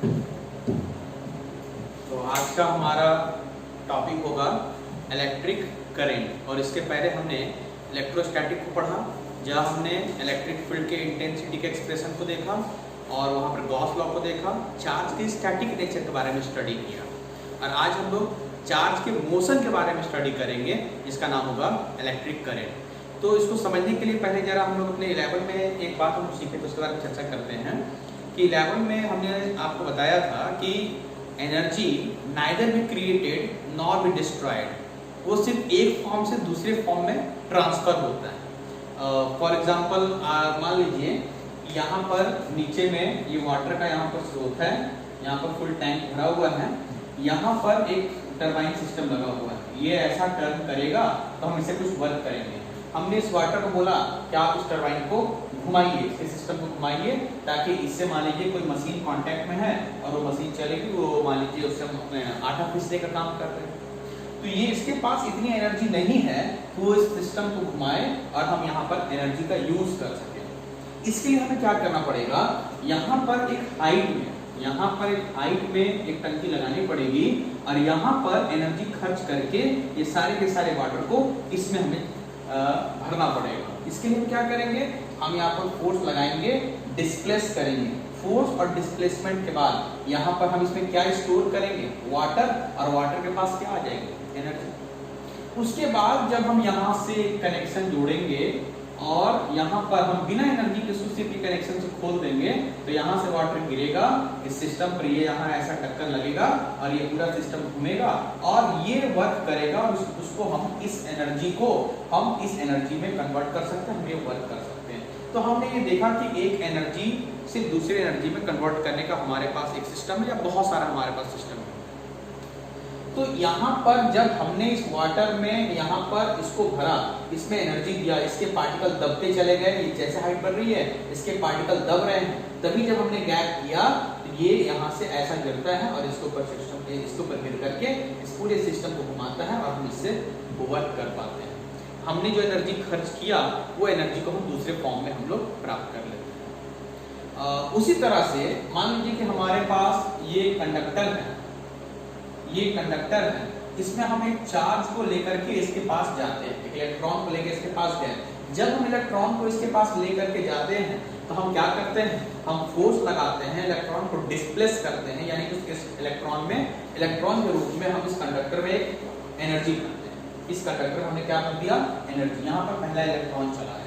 तो आज का हमारा टॉपिक होगा इलेक्ट्रिक करंट। और इसके पहले हमने इलेक्ट्रोस्टैटिक को पढ़ा, जहाँ हमने इलेक्ट्रिक फील्ड के इंटेंसिटी के एक्सप्रेशन को देखा और वहाँ पर गॉस लॉ को देखा, चार्ज के स्टैटिक नेचर के बारे में स्टडी किया। और आज हम लोग चार्ज के मोशन के बारे में स्टडी करेंगे, जिसका नाम होगा इलेक्ट्रिक करंट। तो इसको समझने के लिए पहले जरा हम लोग अपने 11 में एक बात हम सीखे, तो उसके बारे में चर्चा करते हैं कि 11 में हमने आपको बताया था कि energy neither be created nor be destroyed, वो सिर्फ एक फॉर्म से दूसरे फॉर्म में ट्रांसफर होता है। फॉर एग्जांपल मान लीजिए यहाँ पर नीचे में ये वाटर का यहाँ पर स्रोत है, यहाँ पर फुल टैंक भरा हुआ है, यहाँ पर एक टरबाइन सिस्टम लगा हुआ है, ये ऐसा टर्न करेगा तो हम इसे कुछ वर्क करेंगे। हमने इस वाटर को बोला कि आप इस टरबाइन को घुमाइए, इस सिस्टम को घुमाइए, ताकि इससे मान लीजिए कोई मशीन कांटेक्ट में है और वो मशीन चलेगी, वो मान लीजिए उससे हम अपने आटा पीसने का काम कर रहे हैं। तो ये इसके पास इतनी एनर्जी नहीं है कि वो इस सिस्टम को घुमाए और हम यहाँ पर एनर्जी का यूज कर सकें। इसके लिए हमें क्या करना पड़ेगा, यहाँ पर एक हाइट में एक टंकी लगानी पड़ेगी और यहाँ पर एनर्जी खर्च करके ये सारे के सारे वाटर को इसमें हमें भरना पड़ेगा। इसके लिए हम क्या करेंगे, हम यहाँ पर फोर्स लगाएंगे, डिस्प्लेस करेंगे। फोर्स और डिस्प्लेसमेंट के बाद यहाँ पर हम इसमें क्या स्टोर करेंगे, वाटर, और वाटर के पास क्या आ जाएगी, एनर्जी। उसके बाद जब हम यहाँ से कनेक्शन जोड़ेंगे और यहाँ पर हम बिना एनर्जी के स्विच के कनेक्शन से खोल देंगे, तो यहाँ से वाटर गिरेगा इस सिस्टम पर, ये यहाँ ऐसा टक्कर लगेगा और ये पूरा सिस्टम घूमेगा और ये वर्क करेगा और उसको हम इस एनर्जी में कन्वर्ट कर सकते हैं, हम ये वर्क कर सकते हैं। तो हमने ये देखा कि एक एनर्जी से दूसरे एनर्जी में कन्वर्ट करने का हमारे पास एक सिस्टम है, या बहुत सारा हमारे पास सिस्टम है। तो यहाँ पर जब हमने इस वाटर में यहाँ पर इसको भरा, इसमें एनर्जी दिया, इसके पार्टिकल दबते चले गए, ये जैसे हाइट बढ़ रही है इसके पार्टिकल दब रहे हैं, तभी जब हमने गैप किया तो ये यहाँ से ऐसा गिरता है और इसके ऊपर गिर करके इस पूरे सिस्टम को घुमाता है और हम इससे वर्क कर पाते हैं। हमने जो एनर्जी खर्च किया वो एनर्जी को हम दूसरे फॉर्म में हम लोग प्राप्त कर लेते हैं। उसी तरह से मान लीजिए कि हमारे पास ये कंडक्टर है, इसमें हम एक चार्ज को लेकर के इसके पास जाते हैं, एक इलेक्ट्रॉन को लेकर इसके पास गए। जब हम इलेक्ट्रॉन को इसके पास लेकर के जाते हैं तो हम क्या करते हैं, हम फोर्स लगाते हैं, इलेक्ट्रॉन को डिस्प्लेस करते हैं, यानी कि इस इलेक्ट्रॉन के रूप में हम इस कंडक्टर में एक एनर्जी भरते हैं। इस कंडक्टर में हमने क्या कर दिया, एनर्जी। यहाँ पर पहला इलेक्ट्रॉन चला है।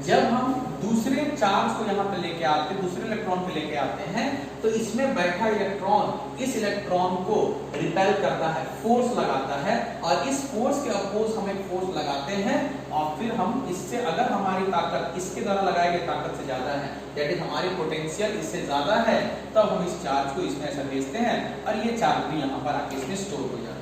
जब हम दूसरे चार्ज को यहाँ पे लेके आते हैं, दूसरे इलेक्ट्रॉन पे लेके आते हैं, तो इसमें बैठा इलेक्ट्रॉन इस इलेक्ट्रॉन को रिपेल करता है, फोर्स लगाता है, और इस फोर्स के अपोज हम एक फोर्स लगाते हैं और फिर हम इससे, अगर हमारी ताकत इसके द्वारा लगाई गई ताकत से ज्यादा है, दैट इज हमारी पोटेंशियल इससे ज्यादा है, तब हम इस चार्ज को इसमें ऐसा भेजते हैं और ये चार्ज भी यहाँ पर आके इसमें स्टोर हो जाता है।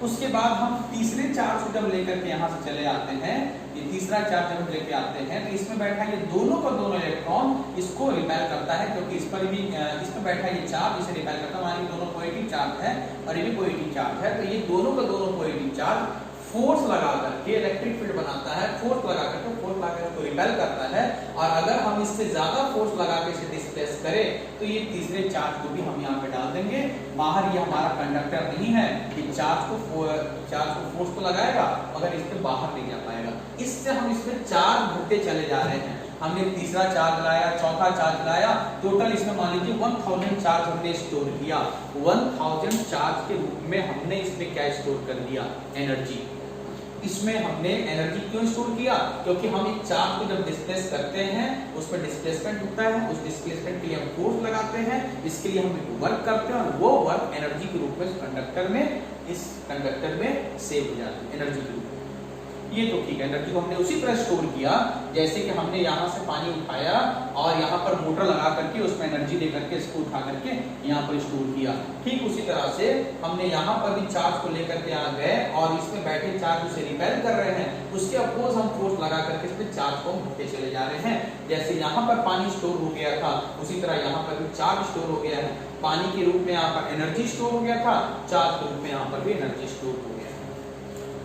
उसके बाद हम तीसरे चार्ज को जब लेकर के यहाँ से चले आते हैं, ये तीसरा चार्ज जब हम लेके आते हैं तो इसमें बैठा ये दोनों का दोनों इलेक्ट्रॉन इसको रिपेल करता है, क्योंकि इस पर भी इसमें बैठा ये चार्ज इसे रिपेल करता है। मान दोनों पॉजिटिव चार्ज है और ये भी पॉजिटिव चार्ज है, तो ये दोनों का दोनों पॉजिटिव चार्ज फोर्स लगा करके इलेक्ट्रिक फील्ड बनाता है, फोर्स लगा करके उसको रिपेल करता है, और अगर हम इससे ज्यादा फोर्स लगा के इसे डिस्प्लेस करें तो ये तीसरे चार्ज को भी हम यहाँ पे डाल देंगे बाहर। ये हमारा कंडक्टर नहीं है कि चार्ज को फोर्स को लगाएगा मगर इसके बाहर नहीं जा पाएगा। इससे हम इसमें चार्ज भरते चले जा रहे हैं। हमने तीसरा चार्ज लाया, चौथा चार्ज लाया, टोटल इसमें मान लीजिए 1000 चार्ज हमने स्टोर किया। 1000 चार्ज के रूप में हमने इसमें क्या स्टोर कर दिया, एनर्जी। इसमें हमने एनर्जी क्यों स्टोर किया, क्योंकि हम एक चार्ज को जब डिस्प्लेस करते हैं उस पर डिस्प्लेसमेंट होता है, उस डिस्प्लेसमेंट के लिए हम फोर्स लगाते हैं, इसके लिए हम वर्क करते हैं और वो वर्क एनर्जी के रूप में इस कंडक्टर में सेव हो जाती है एनर्जी के रूप में। ये तो ठीक है, एनर्जी को हमने उसी तरह स्टोर किया जैसे कि हमने यहाँ से पानी उठाया और यहाँ पर मोटर लगा करके उसमें एनर्जी दे करके इसको उठा करके यहाँ पर स्टोर किया। ठीक उसी तरह से हमने यहाँ पर भी चार्ज को लेकर के आ गए और इसमें बैठे चार्ज उसे रिपेल कर रहे हैं, उसके अपोज हम फोर्स लगा करके इसमें चार्ज को भरते चले जा रहे हैं। जैसे यहाँ पर पानी स्टोर हो गया था, उसी तरह यहाँ पर भी चार्ज स्टोर हो गया है। पानी के रूप में यहाँ पर एनर्जी स्टोर हो गया था, चार्ज के रूप में यहाँ पर भी एनर्जी स्टोर हो गया।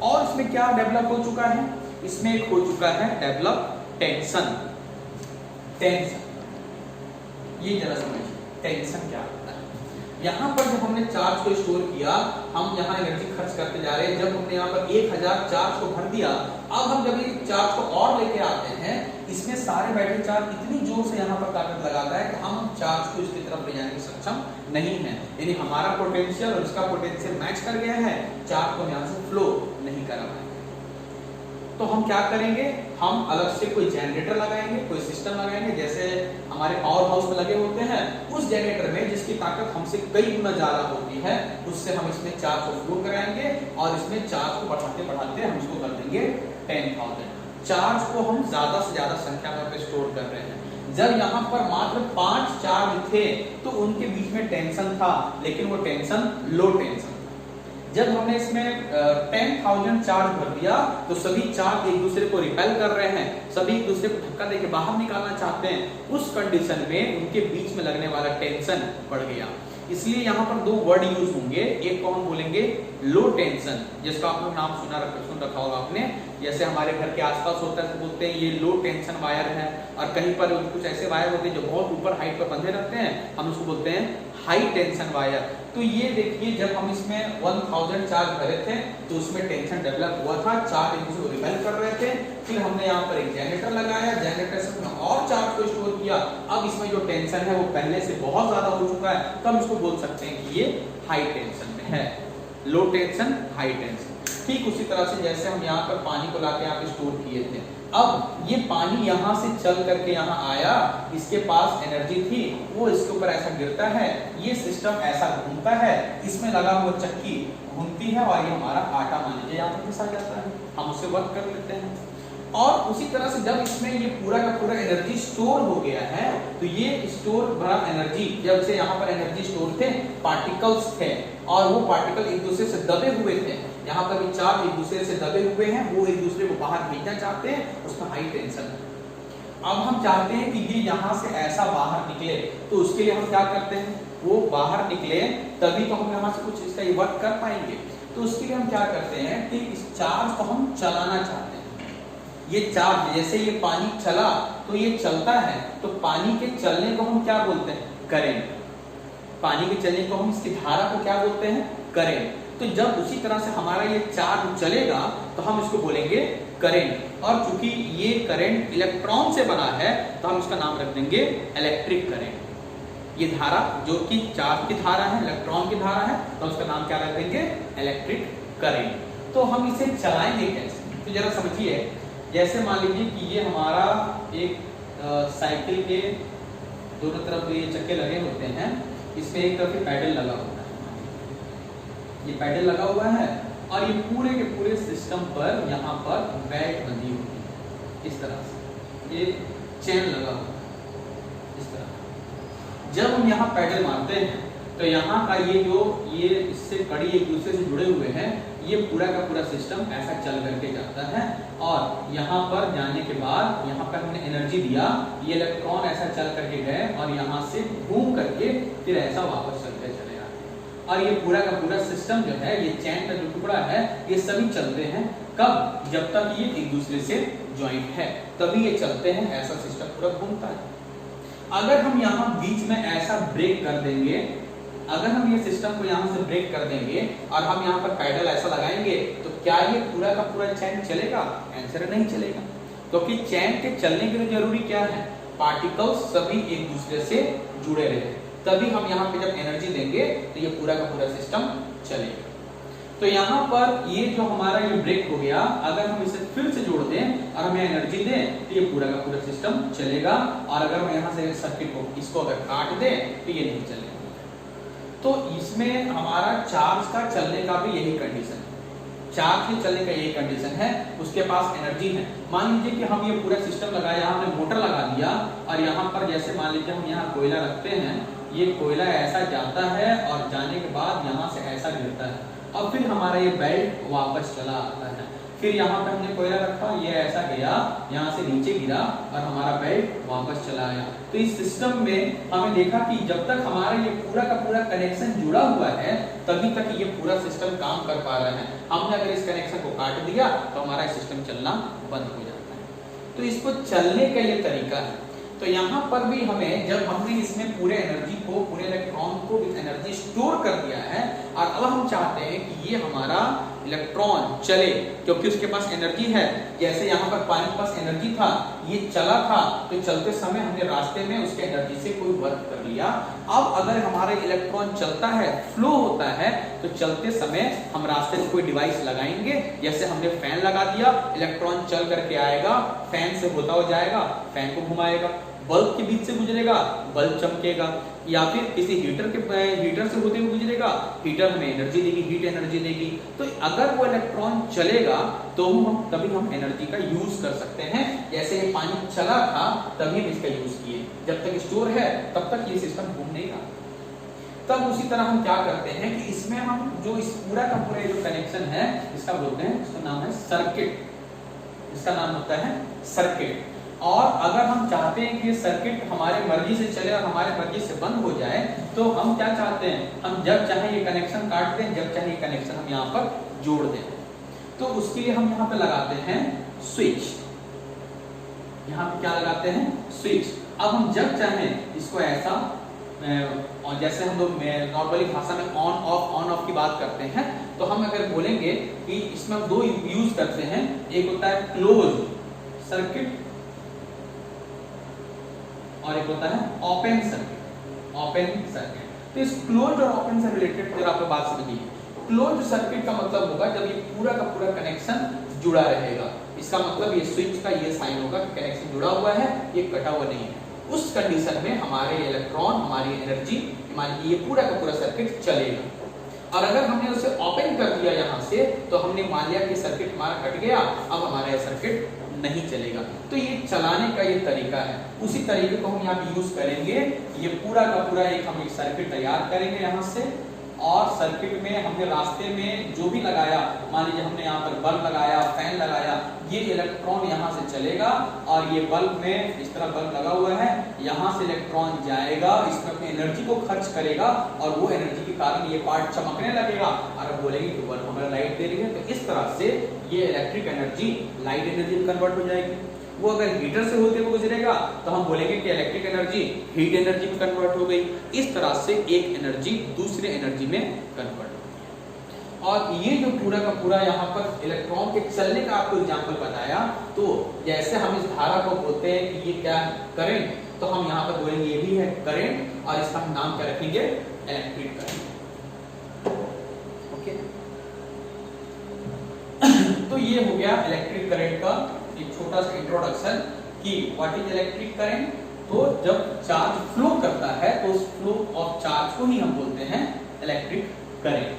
और इसमें क्या डेवलप हो चुका है, इसमें एक हो चुका है डेवलप टेंशन। ये जरा समझिए, टेंशन क्या होता है। यहाँ पर जब हमने चार्ज को स्टोर किया, हम यहाँ एनर्जी खर्च करते जा रहे हैं। जब हमने यहाँ पर 1000 चार्ज को भर दिया, अब हम जब ये चार्ज को और लेके आते हैं, इसमें सारे बैटरी चार्ज इतनी जोर से यहाँ पर ताकत लगाता है कि हम चार्ज को इसकी तरफ ले जाने में सक्षम नहीं है। यानी हमारा पोटेंशियल और इसका पोटेंशियल मैच कर गया है, चार्ज को यहाँ से फ्लो नहीं करा पाएंगे। तो हम क्या करेंगे, हम अलग से कोई जनरेटर लगाएंगे, कोई सिस्टम लगाएंगे, जैसे हमारे पावर हाउस में लगे होते हैं, उस जनरेटर में जिसकी ताकत हमसे कई गुना ज्यादा होती है, उससे हम इसमें चार्ज को फ्लो कराएंगे और इसमें चार्ज को बढ़ाते बढ़ाते हम इसको कर देंगे 10,000। चार्ज को हम ज्यादा से ज्यादा संख्या में स्टोर कर रहे हैं। जब यहाँ पर मात्र 5 चार्ज थे तो उनके बीच में टेंशन था, लेकिन वो टेंशन लो टेंशन। जब हमने इसमें 10,000 चार्ज भर दिया तो सभी चार्ज एक दूसरे को रिपेल कर रहे हैं, सभी एक दूसरे को धक्का देके बाहर निकालना चाहते हैं। उस कंडीशन में उनके बीच में लगने वाला टेंशन बढ़ गया। इसलिए यहाँ पर 2 वर्ड यूज होंगे। एक को हम बोलेंगे लो टेंशन, जिसका आपने नाम सुन रखा होगा आपने, जैसे हमारे घर के आसपास होता है तो बोलते हैं ये लो टेंशन वायर है, और कहीं पर कुछ ऐसे वायर होते हैं जो बहुत ऊपर हाइट पर बंधे रहते हैं, हम उसको बोलते हैं हाई टेंशन वायर। तो ये देखिए, जब हम इसमें 1000 चार्ज भरे थे तो उसमें टेंशन डेवलप हुआ था, चार्ज एक दूसरे को रिपेल कर रहे थे। फिर हमने यहाँ पर एक जनरेटर लगाया, जनरेटर से हमने और चार्ज को स्टोर किया। अब इसमें जो टेंशन है वो पहले से बहुत ज्यादा हो चुका है, तो हम इसको बोल सकते हैं कि ये हाई टेंशन में है। लो टेंशन, हाई टेंशन। ठीक उसी तरह से जैसे हम यहाँ पर पानी को लाके यहाँ पे स्टोर किए थे, अब ये पानी यहाँ से चल करके यहाँ आया, इसके पास एनर्जी थी, वो इसके ऊपर ऐसा गिरता है, ये सिस्टम ऐसा घूमता है, इसमें लगा हुआ चक्की घूमती है और ये हमारा आटा मान लीजिए यहाँ पर पिसा जाता है, हम उससे वर्क कर लेते हैं। और उसी तरह से जब इसमें ये पूरा का पूरा एनर्जी स्टोर हो गया है, तो ये स्टोर भरा एनर्जी, जब से यहाँ पर एनर्जी स्टोर थे, पार्टिकल्स थे और वो पार्टिकल एक दूसरे से दबे हुए थे, यहाँ पर भी चार्ज एक दूसरे से दबे हुए हैं, वो एक दूसरे को बाहर भेजना चाहते हैं, उसका हाई टेंशन है। अब हम चाहते हैं कि ये यहाँ से ऐसा बाहर निकले, तो उसके लिए हम क्या करते हैं, वो बाहर निकले तभी तो हम यहाँ से कुछ इसका वर्क कर पाएंगे। तो उसके लिए हम क्या करते हैं कि इस चार्ज को हम चलाना चाहते हैं। ये चार्ज, जैसे ये पानी चला तो ये चलता है, तो पानी के चलने को हम क्या बोलते हैं, करंट। पानी के चलने को हम इसकी धारा को क्या बोलते हैं, करंट। तो जब उसी तरह से हमारा ये चार्ज चलेगा तो हम इसको बोलेंगे करंट। और चूंकि ये करंट इलेक्ट्रॉन से बना है तो हम इसका नाम रख देंगे इलेक्ट्रिक करंट। ये धारा जो कि चार्ज की धारा है, इलेक्ट्रॉन की धारा है, तो उसका नाम क्या रख देंगे, इलेक्ट्रिक करंट। तो हम इसे चलाएंगे कैसे, तो जरा समझिए। जैसे मान लीजिए कि ये हमारा एक साइकिल के दोनों तरफ ये चक्के लगे होते हैं, इसमें एक तरफ पैडल लगा होता है, ये पैडल लगा हुआ है और ये पूरे के पूरे सिस्टम पर यहाँ पर बेल्ट बंधी होती है, इस तरह से ये चेन लगा होता है इस तरह। जब हम यहाँ पैडल मारते हैं तो यहाँ का ये इससे कड़ी एक दूसरे से जुड़े हुए हैं, ये पूरा का पूरा सिस्टम ऐसा चल करके जाता है और यहाँ पर जाने के बाद यहाँ पर हमने एनर्जी दिया, ये इलेक्ट्रॉन ऐसा चल करके गए और यहाँ से घूम करके फिर ऐसा वापस चल के चले आते हैं। और ये पूरा का पूरा सिस्टम जो है, ये चैन का जो टुकड़ा है, ये सभी चलते हैं कब, जब तक ये एक दूसरे से ज्वाइंट है तभी ये चलते हैं, ऐसा सिस्टम पूरा घूमता है। अगर हम यहाँ बीच में ऐसा ब्रेक कर देंगे, अगर हम ये सिस्टम को यहाँ से ब्रेक कर देंगे और हम यहाँ पर पैडल ऐसा लगाएंगे, तो क्या ये पूरा का पूरा चैन चलेगा, आंसर नहीं चलेगा। क्योंकि चैन के चलने के लिए जरूरी क्या है, पार्टिकल्स सभी एक दूसरे से जुड़े रहे, तभी हम यहाँ पे जब एनर्जी देंगे तो ये पूरा का पूरा सिस्टम चलेगा। तो यहाँ पर ये जो हमारा ये ब्रेक हो गया, अगर हम इसे फिर से जोड़ दें और हमें एनर्जी दें तो ये पूरा का पूरा सिस्टम चलेगा। और अगर हम यहाँ से सर्किट को इसको अगर काट दें तो ये नहीं चलेगा। तो इसमें हमारा चार्ज का चलने का भी यही कंडीशन है, चार्ज के चलने का यही कंडीशन है, उसके पास एनर्जी है। मान लीजिए कि हम ये पूरा सिस्टम लगाया, यहाँ हमने मोटर लगा दिया और यहाँ पर जैसे मान लीजिए हम यहाँ कोयला रखते हैं, ये कोयला ऐसा जाता है और जाने के बाद यहाँ से ऐसा गिरता है और फिर हमारा ये बेल्ट वापस चला आता है। फिर यहाँ पे हमने कोयला रखा, ये ऐसा गया, यहाँ से नीचे गिरा और हमारा बेल्ट वापस चला आया। तो इस सिस्टम में हमें देखा कि जब तक हमारा ये पूरा का पूरा कनेक्शन जुड़ा हुआ है तभी तक ये पूरा सिस्टम काम कर पा रहा है। हमने अगर इस कनेक्शन को काट दिया तो हमारा सिस्टम चलना बंद हो जाता है। तो इसको चलने का ये तरीका है। तो यहाँ पर भी हमें, जब हमने इसमें पूरे एनर्जी को, पूरे इलेक्ट्रॉन को एनर्जी स्टोर कर दिया है और अब हम चाहते हैं कि ये हमारा इलेक्ट्रॉन चले, क्योंकि उसके पास एनर्जी है। जैसे यहाँ पर पानी के पास एनर्जी था, ये चला था, तो चलते समय हमने रास्ते में उसके एनर्जी से कोई वर्क कर लिया। अब अगर हमारे इलेक्ट्रॉन चलता है, फ्लो होता है, तो चलते समय हम रास्ते में कोई डिवाइस लगाएंगे। जैसे हमने फैन लगा दिया, इलेक्ट्रॉन चल करके आएगा, फैन से होता हो जाएगा, फैन को घुमाएगा, बल्ब के बीच से गुजरेगा, बल्ब चमकेगा, या फिर किसी हीटर से होते हुए गुजरेगा, हीटर हमें एनर्जी देगी, हीट एनर्जी देगी। तो अगर वो इलेक्ट्रॉन चलेगा तो तभी हम एनर्जी का यूज कर सकते हैं। जैसे ये पानी चला था तभी हम इसका यूज किए, जब तक स्टोर है तब तक ये सिस्टम घूम नहीं रहा। तब उसी तरह हम क्या करते हैं कि इसमें हम जो इस पूरा का पूरा जो कनेक्शन है, इसका बोलते हैं, इसका नाम है सर्किट, इसका नाम होता है सर्किट। और अगर हम चाहते हैं कि सर्किट हमारे मर्जी से चले और हमारे मर्जी से बंद हो जाए, तो हम क्या चाहते हैं, हम जब चाहे ये कनेक्शन काट दें, जब चाहे ये कनेक्शन हम यहाँ पर जोड़ दें। तो उसके लिए हम यहाँ पे लगाते हैं स्विच, यहाँ पे क्या लगाते हैं, स्विच। अब हम जब चाहें इसको ऐसा, और जैसे हम लोग नॉर्मली भाषा में ऑन ऑफ की बात करते हैं, तो हम अगर बोलेंगे कि इसमें हम दो यूज करते हैं, एक होता है क्लोज सर्किट और एक होता है ओपन सर्किट, ओपन सर्किट। तो इस क्लोज और ओपन से रिलेटेड जरा आपको बात समझिए। क्लोज सर्किट का मतलब होगा जब ये पूरा का पूरा कनेक्शन जुड़ा रहेगा, इसका मतलब ये स्विच का ये साइन होगा कि कनेक्शन जुड़ा हुआ है, ये कटा हुआ नहीं है। उस कंडीशन में हमारे इलेक्ट्रॉन, हमारी एनर्जी, हमारी ये पूरा का पूरा सर्किट चलेगा। और अगर हमने उसे ओपन कर दिया यहाँ से, तो हमने मान लिया कि सर्किट हमारा कट गया, अब हमारा सर्किट नहीं चलेगा। तो ये चलाने का ये तरीका है, उसी तरीके को हम यहाँ पे यूज करेंगे। ये पूरा का पूरा हम एक सर्किट तैयार करेंगे यहाँ से, और सर्किट में हमने रास्ते में जो भी लगाया, मान लीजिए हमने यहाँ पर बल्ब लगाया, फैन लगाया, ये इलेक्ट्रॉन यहाँ से चलेगा और ये बल्ब में इस तरह बल्ब लगा हुआ है, यहाँ से इलेक्ट्रॉन जाएगा, इसमें अपनी एनर्जी को खर्च करेगा और वो एनर्जी के कारण ये पार्ट चमकने लगेगा और अब बोलेंगे कि बल्ब हमें लाइट दे रही है। तो इस तरह से ये इलेक्ट्रिक एनर्जी लाइट एनर्जी में कन्वर्ट हो जाएगी। वो अगर हीटर से होते हुए गुजरेगा तो हम बोलेंगे कि इलेक्ट्रिक एनर्जी हीट एनर्जी में कन्वर्ट हो गई। इस तरह से एक एनर्जी दूसरे एनर्जी में कन्वर्ट हो गई। और ये जो पूरा का पूरा यहाँ पर इलेक्ट्रॉन के चलने का आपको एग्जांपल बताया, तो जैसे हम इस धारा को बोलते हैं कि ये क्या है, करंट, तो हम यहाँ पर बोलेंगे ये भी है करंट, और इसका हम नाम क्या रखेंगे, इलेक्ट्रिक करंट। ओके, तो ये हो गया इलेक्ट्रिक करंट का एक छोटा सा इंट्रोडक्शन कि व्हाट इज इलेक्ट्रिक करंट। तो जब चार्ज फ्लो करता है तो उस फ्लो ऑफ चार्ज को ही हम बोलते हैं इलेक्ट्रिक करंट।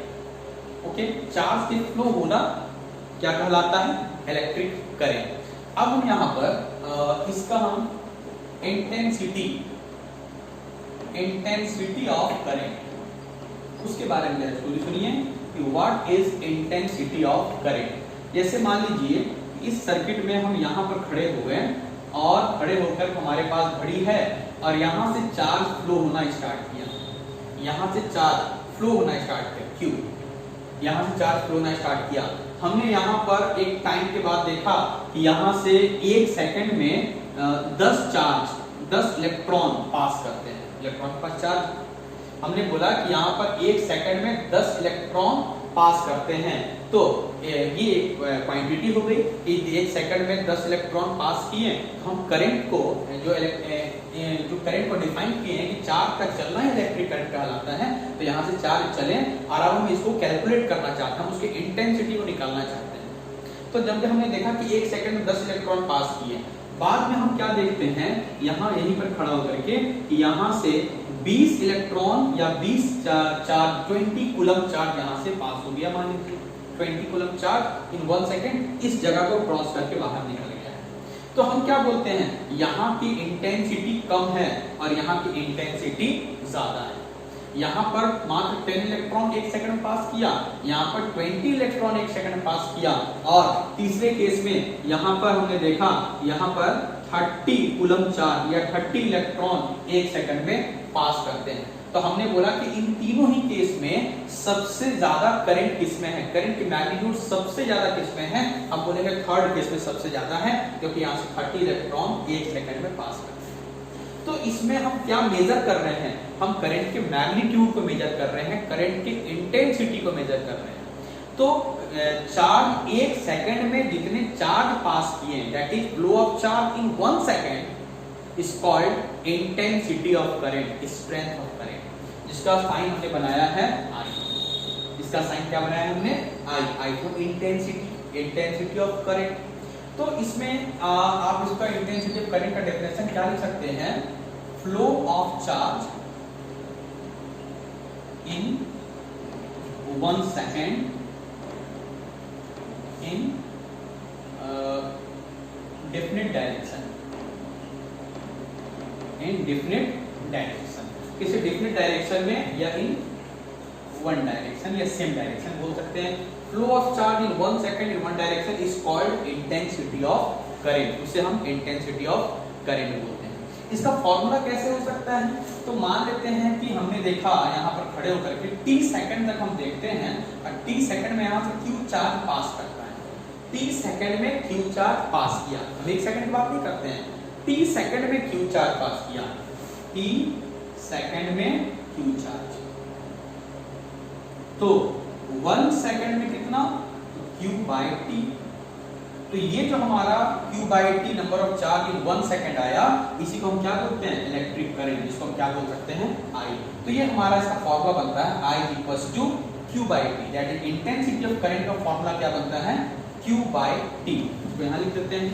ओके, चार्ज के फ्लो होना क्या कहलाता है, इलेक्ट्रिक करंट। अब हम यहाँ पर इसका हम इंटेंसिटी ऑफ करंट, उसके बारे में सुनिए कि what is intensity of current. जैसे मान लीजिए इस सर्किट में हम यहाँ पर खड़े हो गए और खड़े होकर हमारे पास घड़ी है और यहाँ से चार्ज फ्लो होना स्टार्ट किया, यहाँ से चार्ज फ्लो होना स्टार्ट किया, क्यों, यहाँ से चार्ज फ्लो होना स्टार्ट किया। हमने यहाँ पर एक टाइम के बाद देखा कि यहाँ से एक सेकंड में 10 इलेक्ट्रॉन पास करते हैं, इलेक्ट्रॉन के पास चार्ज। हमने बोला कि यहाँ पर एक सेकंड में 10 इलेक्ट्रॉन पास करते हैं, तो ये एक क्वांटिटी हो गई कि एक सेकंड में 10 इलेक्ट्रॉन पास किए। तो हम करंट को जो करंट को डिफाइन किए हैं कि चार्ज का चलना ही इलेक्ट्रिक करंट कहलाता है। तो यहाँ से चार्ज चले और अब हम इसको कैलकुलेट करना चाहते हैं, हम उसकी इंटेंसिटी को निकालना चाहते हैं। तो जब हमने देखा कि एक सेकंड में 10 इलेक्ट्रॉन पास किए, बाद में हम क्या देखते हैं, यहाँ यहीं पर खड़ा होकर के कि यहाँ से 20 इलेक्ट्रॉन या 20 चार्ज 20 कूलम चार्ज यहाँ से पास हो गया, मान लीजिए 20 कूलम चार्ज इन 1 सेकंड इस जगह को क्रॉस करके बाहर निकल गया है। तो हम क्या बोलते हैं, यहाँ की इंटेंसिटी कम है और यहाँ की इंटेंसिटी ज्यादा है। यहाँ पर मात्र 10 इलेक्ट्रॉन एक सेकंड पास किया, यहाँ पर 20 इलेक्ट्रॉन एक सेकंड पास किया, और तीसरे केस में यहाँ पर हमने देखा यहाँ पर 30 कूलम चार्ज या 30 इलेक्ट्रॉन एक सेकंड में पास करते हैं। तो हमने बोला कि इन तीनों ही केस में सबसे ज्यादा करंट किसमें है, करंट की मैग्नीट्यूड सबसे ज्यादा किसमें है, हम बोलेंगे थर्ड केस में सबसे ज्यादा है, क्योंकि यहाँ से 30 इलेक्ट्रॉन एक सेकंड में पास करते हैं। इसमें हम क्या मेजर कर रहे हैं, हम करंट के मैग्नीट्यूड को मेजर कर रहे हैं, करंट की इंटेंसिटी को मेजर कर रहे हैं। तो चार्ज 1 सेकंड में जितने चार्ज पास किए, that is flow of charge in 1 second is called intensity of current, strength of current, जिसका साइन हमने बनाया है आई। इसका साइन क्या बनाया है हमने, I for intensity of current. तो इसमें आप इसका इंटेंसिटी ऑफ करंट का डेफिनेशन क्या लिख सकते हैं, flow of charge in 1 second in definite direction, in definite direction, किसी डेफिनेट डायरेक्शन में या इन वन डायरेक्शन या सेम डायरेक्शन बोल सकते हैं। Flow of charge in 1 second in one direction is called intensity of current, उसे हम intensity of current बोलते हैं। इसका फॉर्मूला कैसे हो सकता है, तो मान लेते हैं कि हमने देखा यहाँ पर खड़े होकर के t सेकंड तक हम देखते हैं और t सेकंड में यहाँ से q चार्ज पास करता है, t सेकंड में q चार्ज पास किया, हम 1 सेकंड की बात नहीं करते हैं, t सेकंड में q चार्ज पास किया, t सेकंड में q चार्ज, तो 1 सेकंड में कितना, q बाय t। तो ये जो हमारा q by t number of charge in 1 second आया, इसी को हम क्या बोलते हैं, इलेक्ट्रिक करंट, जिसको हम क्या बोल सकते हैं, I। तो ये हमारा इसका फॉर्मूला बनता है I equals to q by t, that is intensity of current का फॉर्मूला क्या बनता है, q बाय t। तो यहाँ लिख देते हैं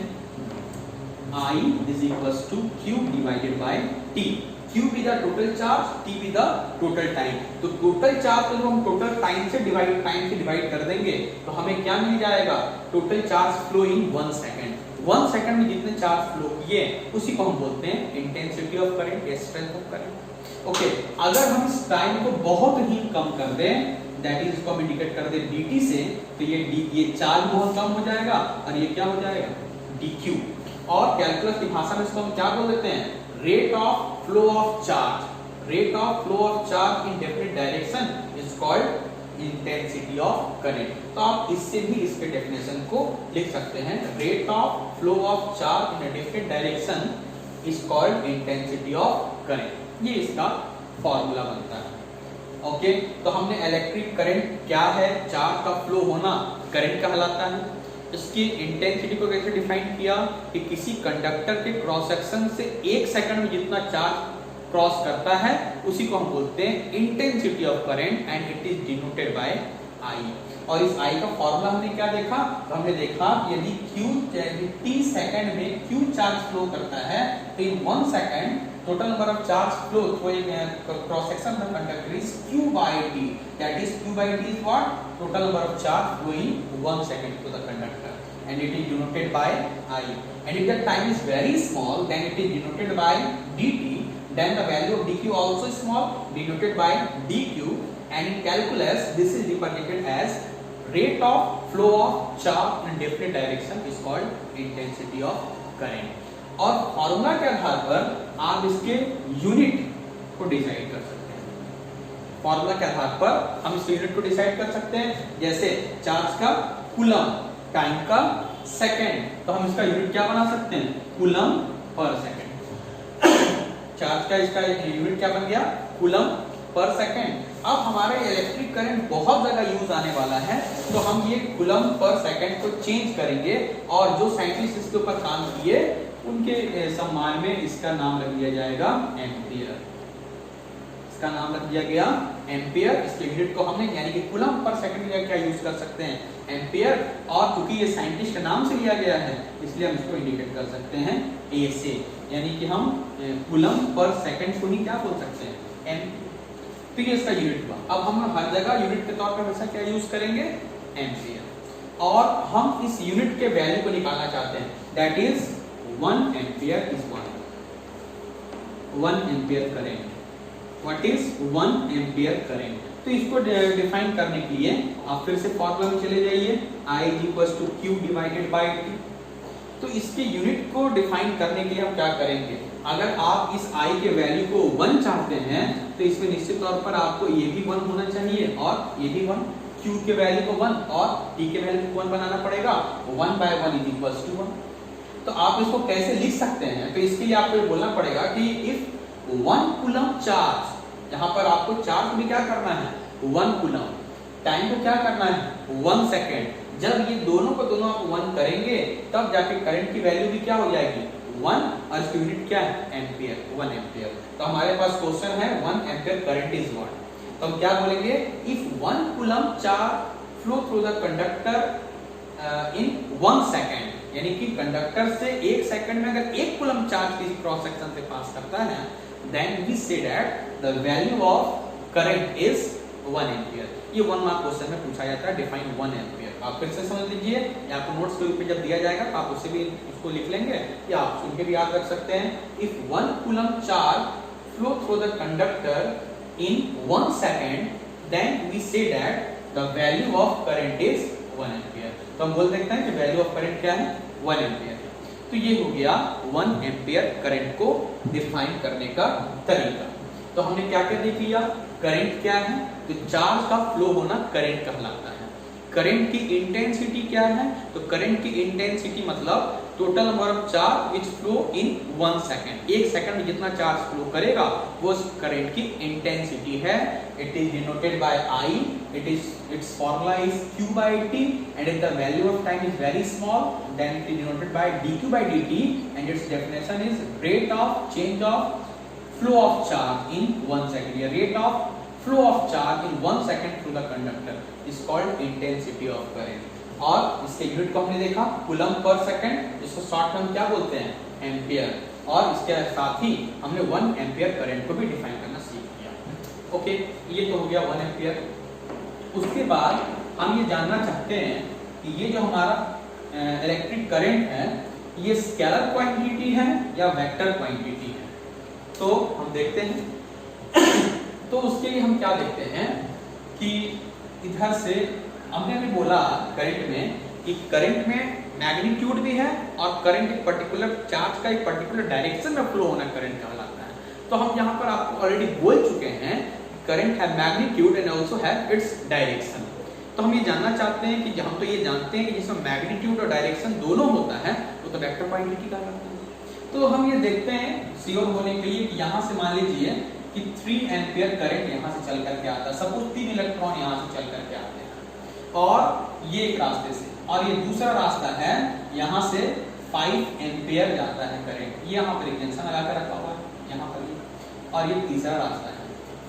I is equals to q divided by t। Q be the total charge, T be the total time। तो टोटल चार्ज को जब हम टोटल टाइम से डिवाइड कर देंगे तो हमें क्या मिल जाएगा, total charge flow in 1 second. 1 second में जितने चार्ज फ्लो किए उसी को हम बोलते हैं इंटेंसिटी ऑफ करंट या स्ट्रेंथ ऑफ करंट। ओके, अगर हम इस टाइम को बहुत ही कम कर दें, दैट इज इसको हम इंडिकेट कर दें dt से, तो ये चार्ज बहुत कम हो जाएगा और ये क्या हो जाएगा, dq। और कैलकुलस की भाषा में इसको हम क्या बोल देते हैं, rate of flow of charge, rate of flow of charge in definite direction is called intensity of current। तो आप इससे भी इसके डेफिनेशन को लिख सकते हैं, rate of flow of charge in a definite direction is called intensity of current। ये इसका फॉर्मूला बनता है। ओके, तो हमने इलेक्ट्रिक करंट क्या है, चार्ज का फ्लो होना करंट कहलाता है। इसकी इंटेंसिटी को कैसे डिफाइन किया कि किसी कंडक्टर के क्रॉस सेक्शन से 1 सेकंड में जितना चार्ज क्रॉस करता है उसी को हम बोलते हैं intensity of current and it is denoted by I। और इस I का फॉर्मूला हमने क्या देखा, तो हमने देखा कि यदि t सेकंड में q चार्ज फ्लो करता है तो इन 1 second total number of charge flow through a cross section of the conductor is q by t, that is q by t is what, total number of charge flowing 1 second to the conductor and it is denoted by I। and if the time is very small then it is denoted by dt, then the value of dq also is small, denoted by dq, and in calculus this is represented as rate of flow of charge in different direction is called intensity of current। और formula के आधार पर आप इसके unit को decide कर सकते हैं। Formula के आधार पर हम इस यूनिट को डिसाइड कर सकते हैं, जैसे चार्ज का कूलम, टाइम का सेकंड, तो हम इसका यूनिट क्या बना सकते हैं, कूलम पर सेकंड। चार्ज का इसका यूनिट क्या बन गया, कूलम पर सेकंड। अब हमारे इलेक्ट्रिक करंट बहुत ज्यादा यूज आने वाला है, तो हम ये कूलम पर सेकंड को चेंज करेंगे और जो साइंटिस्ट इसके ऊपर काम किए उनके सम्मान में इसका नाम रख दिया जाएगा एम्पियर। इसका नाम रख दिया गया एम्पियर। इसके यूनिट को हमने यानी कि कूलम पर सेकंड का क्या यूज कर सकते हैं, एम्पियर। और क्योंकि ये साइंटिस्ट के नाम से लिया गया है इसलिए हम इसको इंडिकेट कर सकते हैं ए से, यानी कि हम कूलम पर सेकंड को ही क्या बोल सकते हैं, एम। तो ये इसका यूनिट हुआ। अब हम हर जगह यूनिट के तौर पर हमेशा क्या यूज करेंगे, एम्पियर। और हम इस यूनिट के वैल्यू को निकालना चाहते हैं, that is 1 ampere is 1 ampere current. What is 1 ampere current? तो इसको डिफाइन करने के लिए आप फिर से फॉर्मूला में चले जाइए, I equals to Q divided by T। तो इसके यूनिट को डिफाइन करने के लिए हम क्या करेंगे, अगर आप इस I के वैल्यू को 1 चाहते हैं तो इसमें निश्चित तौर पर आपको ये भी 1 होना चाहिए और ये भी 1, Q के वैल्यू को 1 और T के वैल्यू को 1 बनाना पड़ेगा। 1 by 1 इज इक्वल्स टू 1। तो आप इसको कैसे लिख सकते हैं, तो इसके लिए आपको बोलना पड़ेगा कि इफ 1 कूलम चार्ज, यहाँ पर आपको चार्ज भी क्या करना है 1 कूलम, टाइम को क्या करना है 1 सेकेंड। जब ये दोनों को दोनों आप 1 करेंगे तब जाके करंट की वैल्यू भी क्या हो जाएगी 1, और इसकी यूनिट क्या है एम्पियर, 1 एम्पियर। तो हमारे पास क्वेश्चन है 1 एम्पियर करंट इज व्हाट। तो हम क्या बोलेंगे, if 1 coulomb charge flow through the conductor in 1 second, यानी कि कंडक्टर से 1 सेकंड में अगर 1 कूलम चार्ज किसी क्रॉस सेक्शन से पास करता है, then we say that the value of current is 1 ampere. ये 1 मार्क क्वेश्चन में पूछा जाता है, डिफाइन 1 एम्पियर। आप फिर से समझ लीजिए, या आपको नोट्स के ऊपर जब दिया जाएगा तो आप उससे भी उसको लिख लेंगे, या आप सुन के भी याद रख सकते हैं। If 1 coulomb charge flow through the conductor in 1 second, then we say that the value of current is 1 ampere. तो हम बोल सकते हैं कि वैल्यू ऑफ करंट क्या है 1 एम्पियर। तो ये हो गया 1 एम्पियर करंट को डिफाइन करने का तरीका। तो हमने क्या क्या देख लिया, करंट क्या है, तो चार्ज का फ्लो होना करंट कहलाता है। करंट की इंटेंसिटी क्या है, तो करंट की इंटेंसिटी मतलब total number of charge which flow in 1 second, 1 second में जितना चार्ज फ्लो करेगा वो करंट की इंटेंसिटी है। It is denoted by I, its formula is Q by T, and if the value of time is very small, then it is denoted by dQ by dt, and its definition is rate of change of flow of charge in 1 second. The rate of flow of charge in 1 second through the conductor is called intensity of current. और इसके unit को हमने देखा coulomb per second, जिसको short में हम क्या बोलते हैं एम्पियर, और इसके साथ ही हमने 1 एम्पियर करंट को भी डिफाइन करना सीख लिया। ओके, ये तो हो गया 1 एम्पियर। उसके बाद हम ये जानना चाहते हैं कि ये जो हमारा इलेक्ट्रिक करंट है ये स्केलर क्वांटिटी है या वेक्टर क्वांटिटी है। तो हम देखते हैं तो उसके लिए हम क्या देखते हैं कि इधर से हमने अभी बोला करंट में कि करंट में मैग्नीट्यूड भी है और करंट एक पर्टिकुलर चार्ज का एक पर्टिकुलर डायरेक्शन में फ्लो होना करंट कहलाता है। तो हम यहाँ पर आपको ऑलरेडी बोल चुके हैं करंट है मैग्नीट्यूड एंड आल्सो है इट्स डायरेक्शन। तो हम ये जानना चाहते हैं कि हम तो ये जानते हैं कि जिसमें मैग्नीट्यूड और डायरेक्शन दोनों होता है वो तो वेक्टर क्वांटिटी कहलाता है। तो हम ये देखते हैं श्योर होने के लिए कि यहाँ से मान लीजिए कि 3 एम्पियर करंट यहाँ से चल करके आता है, सपोज 3 इलेक्ट्रॉन यहाँ से चल करके आते हैं और ये एक रास्ते से, और ये दूसरा रास्ता है यहाँ से 5 एम्पियर जाता है करंट, ये यहाँ पर जंक्शन लगा कर रखा हुआ है यहाँ पर, और ये तीसरा रास्ता है।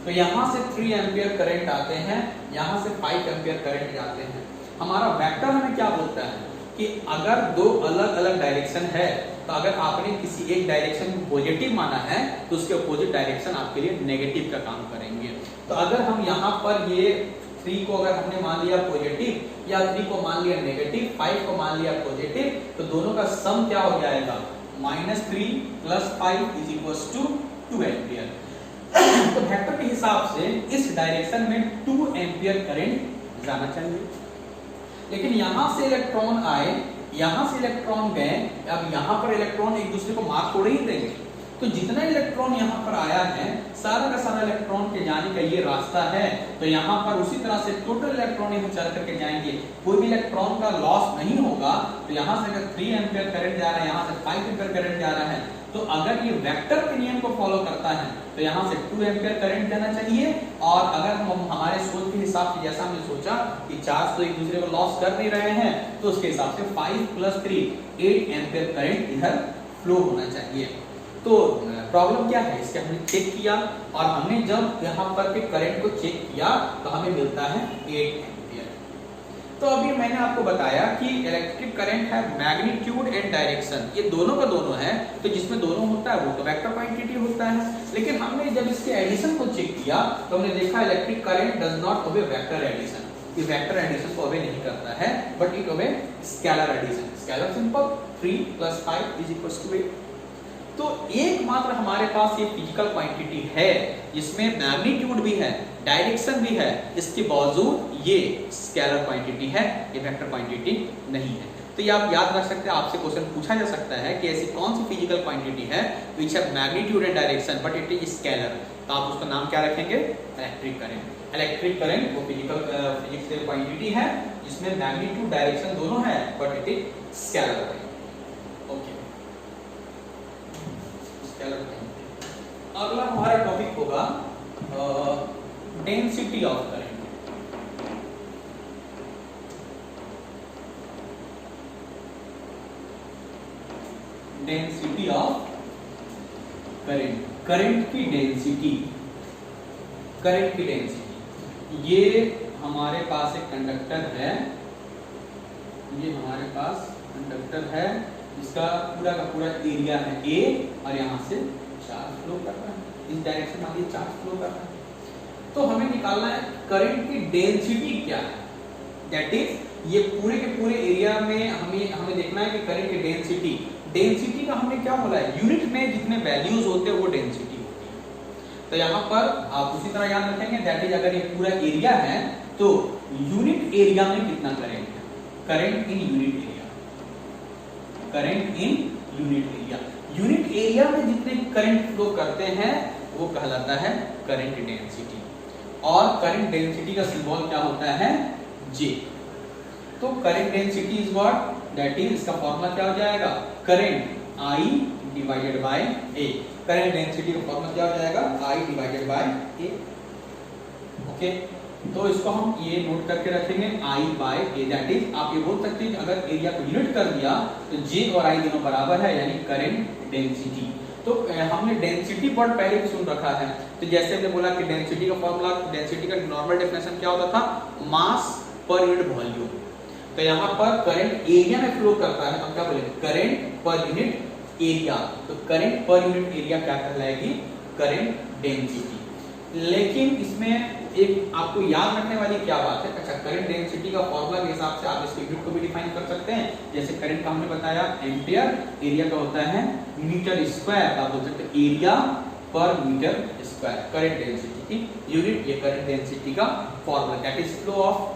तो यहाँ से 3 एम्पियर करंट आते हैं, यहाँ से 5 एम्पियर करंट जाते हैं। हमारा वेक्टर हमें क्या बोलता है कि अगर दो अलग अलग डायरेक्शन है तो अगर आपने किसी एक डायरेक्शन को पॉजिटिव माना है तो उसके अपोजिट डायरेक्शन आपके लिए नेगेटिव का काम करेंगे। तो अगर हम यहाँ पर ये 3 को अगर हमने मान लिया पॉजिटिव या 3 को मान लिया नेगेटिव, 5 को मान लिया पॉजिटिव, तो दोनों का सम क्या हो जाएगा -3 + 5 = 2 एम्पियर। तो वेक्टर के हिसाब से इस डायरेक्शन में 2 एम्पियर करंट जाना चाहिए। लेकिन यहां से इलेक्ट्रॉन आए, यहां से इलेक्ट्रॉन गए, अब यहां पर इलेक्ट्रॉन एक दूसरे को मार थोड़े ही देंगे। तो जितना इलेक्ट्रॉन यहां पर आया है सारा का सारा इलेक्ट्रॉन के जाने का ये रास्ता है। तो यहां पर उसी तरह से टोटल इलेक्ट्रॉन यहां चल करके जाएंगे, कोई भी इलेक्ट्रॉन का लॉस नहीं होगा। तो यहां से अगर 3 एम्पियर करंट जा रहा है, यहां से 5 एम्पियर करंट जा रहा है, तो अगर ये वेक्टर के नियम को फॉलो करता है तो यहाँ से 2 एम्पियर करंट जाना चाहिए। और अगर हम हमारे सोच के हिसाब से जैसा हमने सोचा कि चार्ज तो एक दूसरे को लॉस कर नहीं रहे हैं, तो उसके हिसाब से 5 + 3 8 एम्पियर करंट इधर फ्लो होना चाहिए। तो प्रॉब्लम क्या है, इसके हमने चेक किया और हमने जब यहाँ पर के करंट को चेक किया तो हमें मिलता है 8 एम्पियर। तो अभी मैंने आपको बताया कि इलेक्ट्रिक करंट है मैग्नीट्यूड एंड डायरेक्शन, ये दोनों का दोनों है। तो जिसमें दोनों होता है वो तो वेक्टर क्वांटिटी होता है। लेकिन हमने जब इसके एडिशन को चेक किया तो हमने देखा electric current does not obey vector addition, ये वेक्टर एडिशन को ओबे नहीं करता है, but it obey scalar addition. Scalar simple 3 + 5 = 8। तो एकमात्र हमारे पास ये फिजिकल क्वांटिटी है जिसमें मैग्नीट्यूड भी है, डायरेक्शन भी है, इसके बावजूद ये स्केलर क्वांटिटी है, ये वेक्टर क्वांटिटी नहीं है। तो ये आप याद रख सकते हैं, आपसे क्वेश्चन पूछा जा सकता है कि ऐसी कौन सी फिजिकल क्वांटिटी है which have magnitude and direction but it is scalar. तो आप उसका नाम क्या रखेंगे, इलेक्ट्रिक करंट। इलेक्ट्रिक करंट वो फिजिकल क्वांटिटी है जिसमें मैग्नीट्यूड डायरेक्शन दोनों है but it is scalar. Okay, अगला हमारा टॉपिक होगा density of current. Density of current, current की डेंसिटी, करंट की डेंसिटी। ये हमारे पास एक कंडक्टर है, ये हमारे पास कंडक्टर है, इसका पूरा का पूरा एरिया है A और यहाँ से चार्ज फ्लो कर रहा है, इस डायरेक्शन में ये चार्ज फ्लो कर रहा है। तो हमें निकालना है करंट की डेंसिटी क्या है, दैट इज ये पूरे के पूरे एरिया में हमें देखना है कि करंट की डेंसिटी, डेंसिटी का हमने क्या बोला है, यूनिट में जितने वैल्यूज होते हैं वो डेंसिटी होती है। तो यहाँ पर आप उसी तरह याद रखेंगे, दैट इज अगर ये पूरा एरिया है तो यूनिट एरिया में कितना करंट है, current in unit area, current in unit area, unit area में जितने करंट फ्लो करते हैं वो कहलाता है करंट डेंसिटी। और करंट डेंसिटी का सिंबल क्या होता है, J। तो current density is what, that is, इसका फॉर्मूला क्या हो जाएगा, current I divided by A। Current density का फॉर्मूला क्या हो जाएगा, I divided by A। Okay, तो इसको हम ये नोट करके रखेंगे I by A, that is आप ये बोल सकते हैं कि अगर एरिया को यूनिट कर दिया तो J और I दोनों बराबर है, यानी करंट डेंसिटी। तो हमने डेंसिटी वर्ड पहले भी सुन रखा है, तो जैसे हमने बोला कि डेंसिटी का फॉर्मूला, डेंसिटी का नॉर्मल डेफिनेशन क्या होता था, मास पर यूनिट वॉल्यूम। तो यहाँ पर करंट एरिया में फ्लो करता है, हम क्या बोलेंगे, करंट पर यूनिट एरिया। तो करंट पर यूनिट एरिया क्या कहलाएगी, करंट डेंसिटी। लेकिन इसमें एक आपको याद रखने वाली क्या बात है, अच्छा करंट डेंसिटी का फॉर्मूला के हिसाब से आप इसके यूनिट को भी डिफाइन कर सकते हैं। जैसे करंट का हमने बताया एम्पियर, एरिया का होता है मीटर स्क्वायर, आप बोल सकते हैं एरिया पर मीटर स्क्वायर, करंट डेंसिटी की यूनिट, ये करंट डेंसिटी का formula, that is flow of,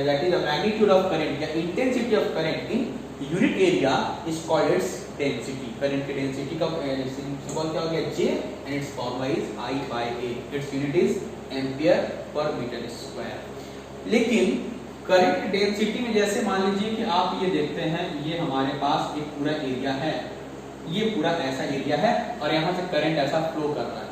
that is the magnitude of current या intensity of current in unit area is called its density। current की density का symbol क्या हो गया, J, and its formula is I by A, its unit is ampere per meter square। लेकिन current density में जैसे मान लीजिए कि आप ये देखते हैं, ये हमारे पास एक पूरा एरिया है, ये पूरा ऐसा एरिया है और यहाँ से करंट ऐसा फ्लो कर रहा है,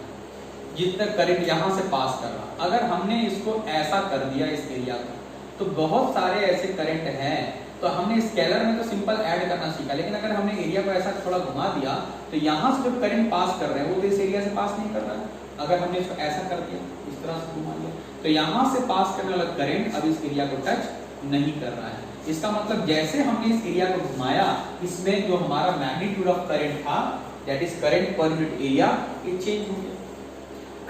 जितना करंट यहाँ से पास कर रहा है। अगर हमने इसको ऐसा कर दिया इस एरिया को, तो बहुत सारे ऐसे करंट हैं, तो हमने स्केलर में तो सिंपल ऐड करना सीखा, लेकिन अगर हमने एरिया को ऐसा थोड़ा घुमा दिया तो यहाँ से जो करंट पास कर रहे हैं वो तो इस एरिया से पास नहीं कर रहा है। अगर हमने इसको ऐसा कर दिया, इस तरह से घुमा दिया, तो यहाँ से पास करने वाला करंट अब इस एरिया को टच नहीं कर रहा है। इसका मतलब जैसे हमने इस एरिया को घुमाया, इसमें जो हमारा मैग्नीट्यूड ऑफ करंट था, that is current per unit area, ये चेंज हो गया,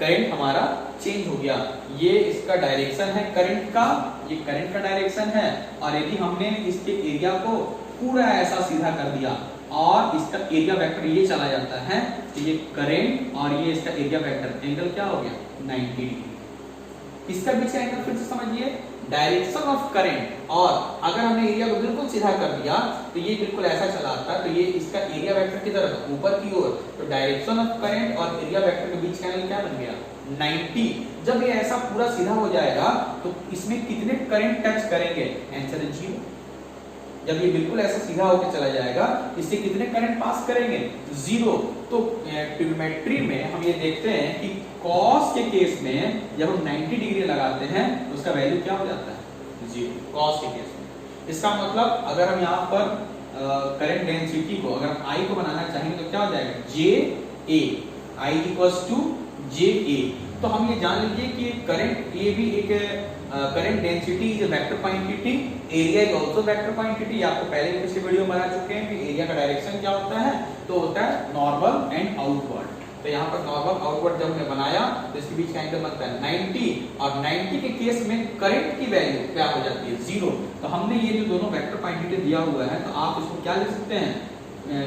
करंट हमारा चेंज हो गया। ये इसका डायरेक्शन है करंट का, ये करंट का डायरेक्शन है, और यदि हमने इसके एरिया को पूरा ऐसा सीधा कर दिया और इसका एरिया वेक्टर ये चला जाता है, तो ये करंट और ये इसका एरिया वेक्टर एंगल क्या हो गया, 90 डिग्री। इसका बीच का एंगल फिर से समझिए, डायरेक्शन ऑफ करंट, और अगर हमने एरिया को बिल्कुल सीधा कर दिया तो ये बिल्कुल ऐसा चला आता है, तो ये इसका एरिया वेक्टर की तरफ ऊपर की ओर, तो डायरेक्शन ऑफ करंट और एरिया वेक्टर के बीच का एंगल क्या बन गया, 90। जब ये ऐसा पूरा सीधा हो जाएगा तो इसमें कितने करंट टच करेंगे, आंसर है 0। जब ये बिल्कुल ऐसा सीधा होकर चला जाएगा, इससे कितने करंट पास करेंगे, 0। तो ट्रिग्नोमेट्री में हम ये देखते हैं कि कॉस के केस में जब हम 90 डिग्री लगाते हैं तो उसका वैल्यू क्या हो जाता है, 0, कॉस के केस में। इसका मतलब अगर हम यहाँ पर करंट डेंसिटी को, अगर हम I को बनाना चाहेंगे तो क्या हो जाएगा, JA, I equals to JA। तो हम ये जान लीजिए कि करंट, ये भी एक current density is vector quantity, area is also vector quantity. आपको पहले भी पिछले वीडियो में बता चुके हैं कि एरिया का डायरेक्शन क्या होता है, तो होता है नॉर्मल एंड आउटवर्ड। तो यहाँ पर नॉर्मल आउटवर्ड जब हमने बनाया तो इसके बीच का एंगल बनता है 90, और 90 के केस में करंट की वैल्यू क्या हो जाती है, 0। तो हमने ये जो दोनों वेक्टर क्वांटिटी दिया हुआ है, तो आप इसको क्या लिख सकते हैं,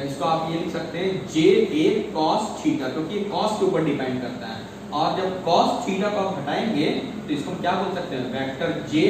इसको आप ये लिख सकते हैं JA cos थीटा, क्योंकि ये cos के ऊपर डिपेंड करता है। और जब cos थीटा को आप हटाएंगे तो इसको हम क्या बोल सकते हैं, vector J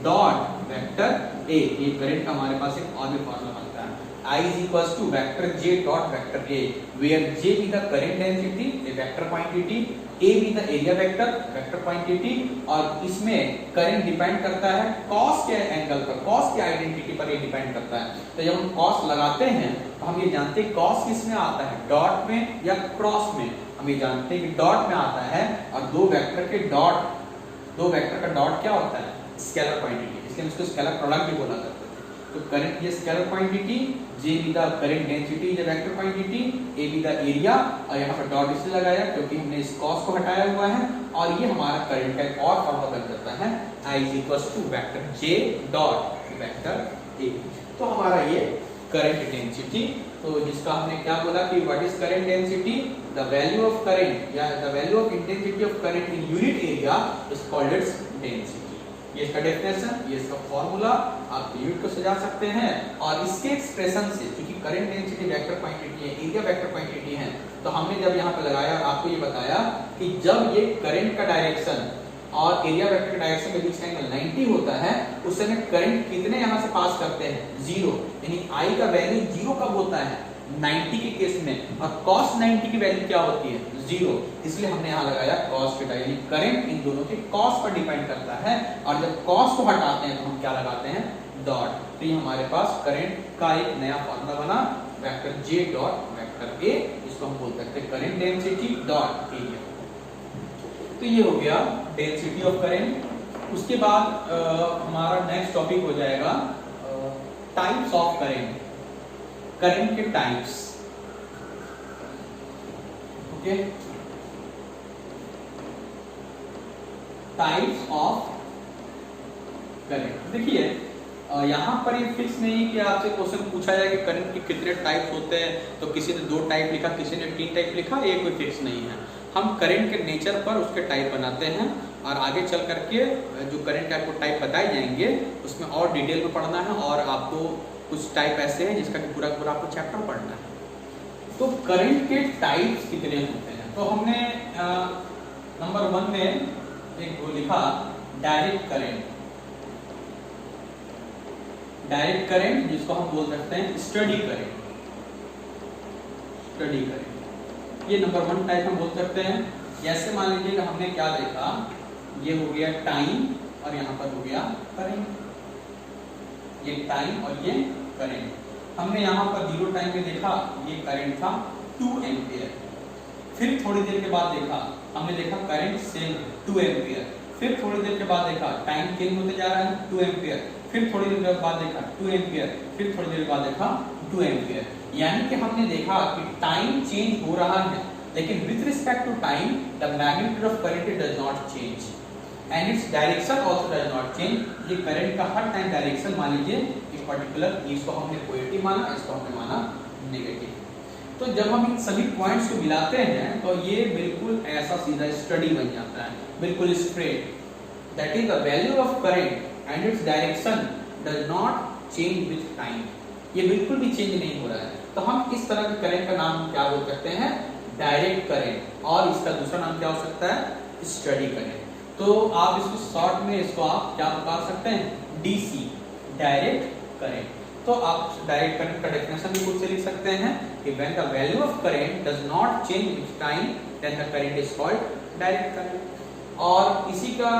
dot vector A। ये करंट का हमारे पास एक और भी फॉर्मूला बनता है, I is equals to vector J dot vector A, where J be the current density, a vector quantity, A be the area vector, vector quantity, और इसमें करंट डिपेंड करता है cos के एंगल पर, cos की identity पर ये depend करता है। तो जब हम cos लगाते हैं तो हम ये जानते हैं cos किस में आता है, डॉट में या क्रॉस में। हम ये जानते हैं कि डॉट में आता है और दो वेक्टर का डॉट क्या होता है, स्केलर क्वांटिटी, इसलिए हम इसको स्केलर प्रोडक्ट भी बोला करते थे। तो करंट ये scalar quantity, J be the current density is a vector quantity, A be the area, और यहाँ पर डॉट इसलिए लगाया क्योंकि हमने इस कॉस को हटाया हुआ है, और ये हमारा करंट का एक और फॉर्मूला बन जाता है I is equals to vector J dot vector A। तो हमारा ये करंट डेंसिटी, तो जिसका हमने क्या बोला कि what is current density, the value of current या the value of intensity of current in unit area is called its density. ये इसका डेफिनेशन, ये इसका फॉर्मूला, आप यूनिट को सजा सकते हैं। और इसके एक्सप्रेशन से, क्योंकि करंट डेंसिटी वेक्टर क्वांटिटी है, एरिया वेक्टर क्वांटिटी है, तो हमने जब यहाँ पे लगाया और आपको ये बताया कि जब ये करंट का डायरेक्शन और एरिया वेक्टर के डायरेक्शन के बीच का एंगल 90 होता है, उस समय करंट कितने यहाँ से पास करते हैं, 0, यानी I का वैल्यू 0 कब होता है, 90 के केस में, और cos 90 की वैल्यू क्या होती है, 0, इसलिए हमने यहाँ लगाया cos थीटा, यानी करंट इन दोनों के cos पर डिपेंड करता है, और जब cos को हटाते हैं तो हम क्या लगाते हैं, डॉट। तो ये हमारे पास करंट का एक नया फॉर्मूला बना, vector J dot vector A, इसको हम बोल सकते हैं करंट डेंसिटी डॉट एरिया। तो ये हो गया डेंसिटी ऑफ करंट। उसके बाद हमारा नेक्स्ट टॉपिक हो जाएगा टाइप्स ऑफ करंट, करंट के types. Okay, types of current. देखिए यहाँ पर ये फिक्स नहीं कि आपसे क्वेश्चन पूछा जाए कि करंट के कितने टाइप्स होते हैं, तो किसी ने 2 टाइप लिखा, किसी ने 3 टाइप लिखा, ये कोई फिक्स नहीं है। हम करंट के नेचर पर उसके टाइप बनाते हैं, और आगे चल करके जो करंट आपको टाइप बताए जाएंगे उसमें और डिटेल में पढ़ना है, और आपको कुछ टाइप ऐसे हैं जिसका कि पूरा पूरा आपको चैप्टर पढ़ना है। तो करंट के टाइप्स कितने होते हैं, तो हमने नंबर 1 में एक वो लिखा डायरेक्ट करंट। डायरेक्ट करंट जिसको हम बोल सकते हैं स्टडी करंट, स्टडी करंट, ये नंबर 1 टाइप हम बोल सकते हैं। जैसे मान लीजिए हमने क्या देखा, ये हो गया टाइम और यहाँ पर हो गया करंट, ये टाइम और ये करंट। हमने यहाँ पर 0 टाइम में देखा ये करंट था 2 एम्पियर, फिर थोड़ी देर के बाद देखा, हमने देखा करंट सेम 2 एम्पियर, फिर थोड़ी देर के बाद देखा टाइम चेंज होते जा रहा है 2 एम्पियर, फिर थोड़ी देर के बाद देखा 2 एम्पियर, फिर थोड़ी देर के बाद देखा 2 एम्पियर। यानी कि हमने देखा कि टाइम चेंज हो रहा है, लेकिन with respect to time the magnitude of current does not change and its direction also does not change. ये करंट का हर टाइम डायरेक्शन मान लीजिए एक पर्टिकुलर, इसको हमने पॉजिटिव माना, इसको हमने माना नेगेटिव। तो जब हम इन सभी पॉइंट्स को मिलाते हैं तो ये बिल्कुल ऐसा सीधा स्टडी बन जाता है, बिल्कुल straight. That is the value of current and its direction does not change with time, ये बिल्कुल भी चेंज नहीं हो रहा है। तो हम इस तरह के करंट का नाम क्या बोल सकते हैं, डायरेक्ट करंट, और इसका दूसरा नाम क्या हो सकता है, स्टडी करंट। तो आप इसको शॉर्ट में इसको आप क्या बता सकते हैं, डीसी, डायरेक्ट करंट। तो आप डायरेक्ट करंट का डेफिनेशन भी खुद से लिख सकते हैं कि when the value of current does not change with time then the current is called direct current. और इसी का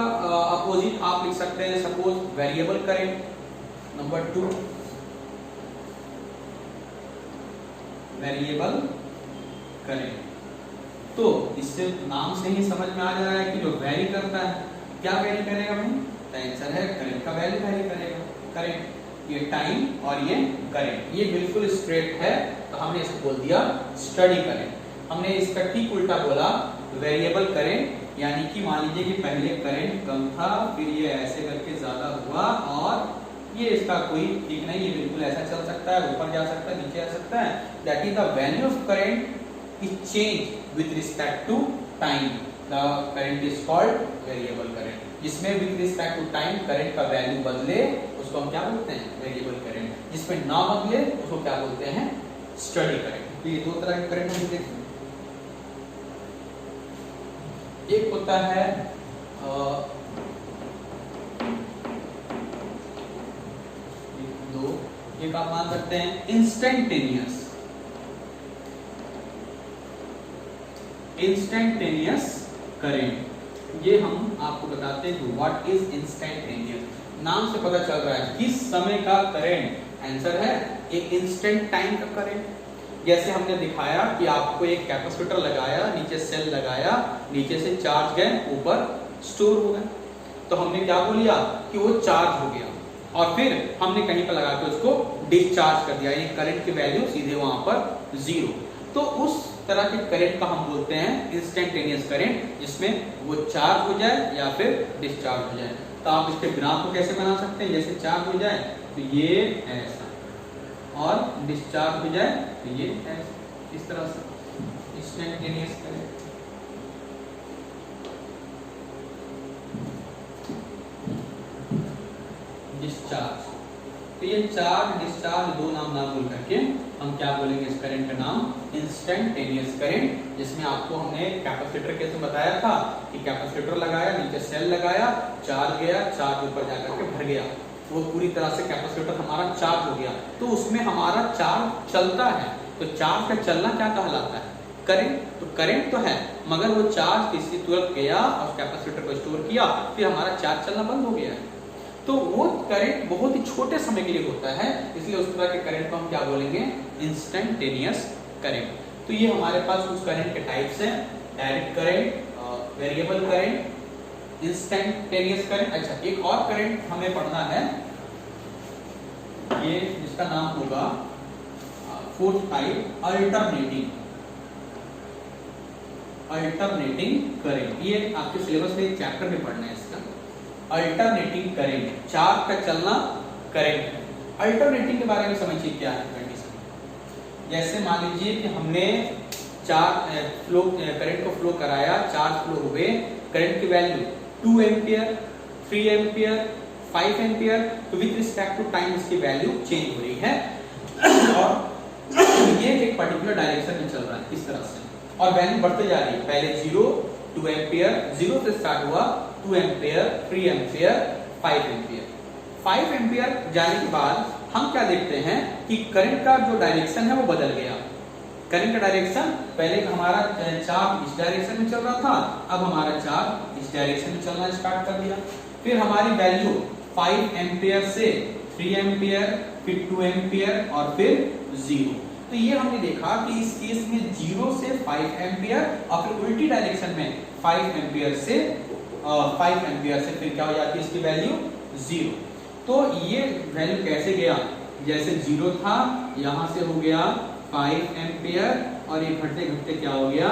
अपोजिट आप लिख सकते हैं, suppose variable current, number 2 variable current. तो इससे नाम से ही समझ में आ जा रहा है कि जो वेरी करता है, क्या वेरी करेगा भाई, तो आंसर है करंट का वैल्यू वेरी करेगा, करंट। ये टाइम और ये करंट, ये बिल्कुल स्ट्रेट है, तो हमने इसको बोल दिया स्टडी करंट। हमने इसका ठीक उल्टा बोला वेरिएबल करंट, यानी कि मान लीजिए कि पहले करंट कम था, फिर ये ऐसे करके ज्यादा हुआ, और ये इसका कोई ठीक नहीं, ये बिल्कुल ऐसा चल सकता है, ऊपर जा सकता है, नीचे आ सकता है। That is the value of current is change with respect to time, the current is called variable current. जिसमें with respect to time current का वैल्यू बदले उसको हम क्या बोलते हैं, वेरिएबल करंट। जिसमें ना बदले उसको क्या बोलते हैं, स्टडी करंट। तो ये 2 तरह के करंट हम देखते हैं। एक होता है एक आप मान सकते हैं इंस्टेंटेनियस, इंस्टेंटेनियस करंट। ये हम आपको बताते हैं व्हाट इज इंस्टेंटेनियस। नाम से पता चल रहा है किस समय का करंट, आंसर है एक इंस्टेंट टाइम का करंट। जैसे हमने दिखाया कि आपको एक कैपेसिटर लगाया, नीचे सेल लगाया, नीचे से चार्ज गए, ऊपर स्टोर हो गए। तो हमने क्या बोल लिया कि वो चार्ज हो गया, और फिर हमने कहीं पर लगा के उसको डिस्चार्ज कर दिया, यानी करंट की वैल्यू सीधे वहां पर 0। तो उस तरह के करंट का हम बोलते हैं इंस्टेंटेनियस करंट, जिसमें वो चार्ज हो जाए या फिर डिस्चार्ज हो जाए। तो आप इसके ग्राफ को कैसे बना सकते हैं, जैसे चार्ज हो जाए तो ये ऐसा, और डिस्चार्ज हो जाए तो ये ऐसा, इस तरह से इंस्टेंटेनियस करंट। डिस्चार्ज, तो ये चार्ज डिस्चार्ज दो नाम ना बोल करके हम क्या बोलेंगे, इस करंट का नाम इंस्टेंटेनियस करंट, जिसमें आपको हमने कैपेसिटर कैसे बताया था कि कैपेसिटर लगाया, नीचे सेल लगाया, चार्ज गया, चार्ज ऊपर जाकर के भर गया, वो पूरी तरह से कैपेसिटर हमारा चार्ज हो गया। तो उसमें हमारा चार्ज चलता है, तो चार्ज का चलना क्या कहलाता है, करंट। तो करंट तो है, मगर वो चार्ज किसी तुरंत गया और कैपेसिटर को स्टोर किया, फिर हमारा चार्ज चलना बंद हो गया है। तो वो करंट बहुत ही छोटे समय के लिए होता है, इसलिए उस तरह के करंट को हम क्या बोलेंगे, इंस्टेंटेनियस करंट। तो ये हमारे पास कुछ करंट के टाइप्स हैं, direct current, variable current, instantaneous current. अच्छा, एक और करंट हमें पढ़ना है, ये जिसका नाम होगा फोर्थ टाइप, अल्टरनेटिंग करंट। ये आपके सिलेबस में एक चैप्टर में पढ़ना है इसका, अल्टरनेटिंग करंट, चार्ज का चलना करंट है। अल्टरनेटिंग के बारे में समझिए क्या है कंडीशन। जैसे मान लीजिए कि हमने करंट को फ्लो कराया, चार्ज फ्लो हुए, करंट की वैल्यू 2 एम्पियर, 3 एम्पियर, 5 एम्पियर, तो विद रिस्पेक्ट टू टाइम इसकी वैल्यू चेंज हो रही है, और ये एक पर्टिकुलर डायरेक्शन में चल रहा है इस तरह से, और वैल्यू बढ़ते जा रही है। पहले 0, 2 एम्पियर, 0 से स्टार्ट हुआ, 2 एम्पियर, 3 एम्पियर, 5 एम्पियर। 5 एम्पियर जाने के बाद हम क्या देखते हैं कि करंट का जो डायरेक्शन है वो बदल गया। करंट का डायरेक्शन, पहले हमारा चार्ज इस डायरेक्शन में चल रहा था, अब हमारा चार्ज इस डायरेक्शन में चलना स्टार्ट कर दिया। फिर हमारी वैल्यू 5 एम्पियर से 3 एम्पियर, फिर 2 एम्पियर, और फिर 0। तो ये हमने देखा कि इस केस में 0 से 5 एम्पियर, और फिर उल्टी डायरेक्शन में 5 एम्पियर से 5 एम्पियर से फिर क्या हो जाती है इसकी वैल्यू 0। तो ये वैल्यू कैसे गया, जैसे 0 था, यहां से हो गया 5 एम्पियर, और ये घटते घटते क्या हो गया